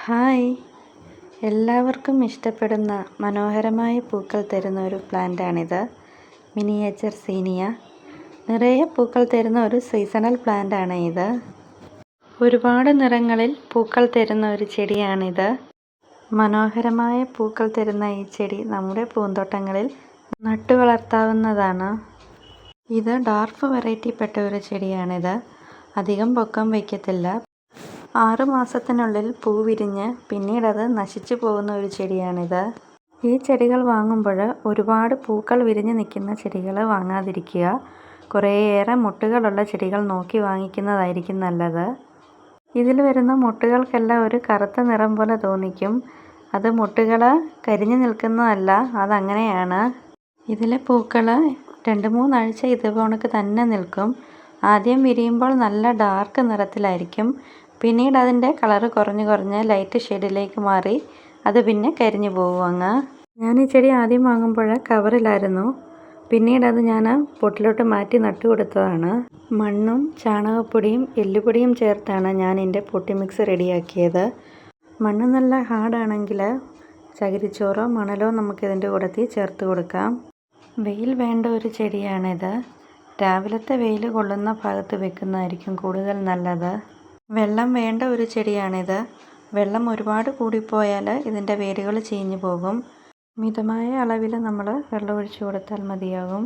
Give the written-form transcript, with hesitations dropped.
Hi, എല്ലാവർക്കും ഇഷ്ടപ്പെടുന്ന മനോഹരമായ പൂക്കൾ തരുന്ന ഒരു പ്ലാന്റാണിത്. മിനിയേച്ചർ സീനിയ. നിറയെ പൂക്കൾ തരുന്ന ഒരു സീസണൽ പ്ലാന്റാണ് ഇത്. ഒരുപാട് നിറങ്ങളിൽ പൂക്കൾ തരുന്ന ഒരു ചെടിയാണിത്. മനോഹരമായ പൂക്കൾ തരുന്ന ഈ ചെടി നമ്മുടെ പൂന്തോട്ടങ്ങളിൽ നട്ടു വളർത്താവുന്നതാണ്. ഇത് ഡാർഫ് വെറൈറ്റിപ്പെട്ട ഒരു ചെടിയാണിത്. അധികം പൊക്കം വയ്ക്കത്തില്ല. 6 മാസത്തിനുള്ളിൽ പൂ വിരിഞ്ഞ് പിന്നീടത് നശിച്ചു പോകുന്ന ഒരു ചെടിയാണിത്. ഈ ചെടികൾ വാങ്ങുമ്പോൾ ഒരുപാട് പൂക്കൾ വിരിഞ്ഞ് നിൽക്കുന്ന ചെടികൾ വാങ്ങാതിരിക്കുക. കുറേയേറെ മൊട്ടുകളുള്ള ചെടികൾ നോക്കി വാങ്ങിക്കുന്നതായിരിക്കും നല്ലത്. ഇതിൽ വരുന്ന മൊട്ടുകൾക്കെല്ലാം ഒരു കറുത്ത നിറം പോലെ തോന്നിക്കും. അത് മൊട്ടുകൾ കരിഞ്ഞു നിൽക്കുന്നതല്ല, അതങ്ങനെയാണ്. ഇതിലെ പൂക്കൾ 2-3 ആഴ്ച ഇതുപോണക്ക് തന്നെ നിൽക്കും. ആദ്യം വിരിയുമ്പോൾ നല്ല ഡാർക്ക് നിറത്തിലായിരിക്കും. പിന്നീട് അതിൻ്റെ കളറ് കുറഞ്ഞ് ലൈറ്റ് ഷെയ്ഡിലേക്ക് മാറി അത് പിന്നെ കരിഞ്ഞു പോകും അങ്ങ്. ഞാൻ ഈ ചെടി ആദ്യം വാങ്ങുമ്പോൾ കവറിലായിരുന്നു. പിന്നീട് അത് ഞാൻ പൊട്ടിലോട്ട് മാറ്റി നട്ടു കൊടുത്തതാണ്. മണ്ണും ചാണകപ്പൊടിയും എല്ലുപൊടിയും ചേർത്താണ് ഞാൻ എൻ്റെ പൊട്ടി മിക്സ് റെഡിയാക്കിയത്. മണ്ണ് നല്ല ഹാർഡാണെങ്കിൽ ചകിരിച്ചോറോ മണലോ നമുക്കിതിൻ്റെ കൂടത്തിൽ ചേർത്ത് കൊടുക്കാം. വെയിൽ വേണ്ട ഒരു ചെടിയാണിത്. രാവിലത്തെ വെയിൽ കൊള്ളുന്ന ഭാഗത്ത് വെക്കുന്നതായിരിക്കും കൂടുതൽ നല്ലത്. വെള്ളം വേണ്ട ഒരു ചെടിയാണിത്. വെള്ളം ഒരുപാട് കൂടിപ്പോയാൽ ഇതിൻ്റെ വേരുകൾ ചീഞ്ഞു പോകും. മിതമായ അളവിൽ നമ്മൾ വെള്ളം ഒഴിച്ചു കൊടുത്താൽ മതിയാകും.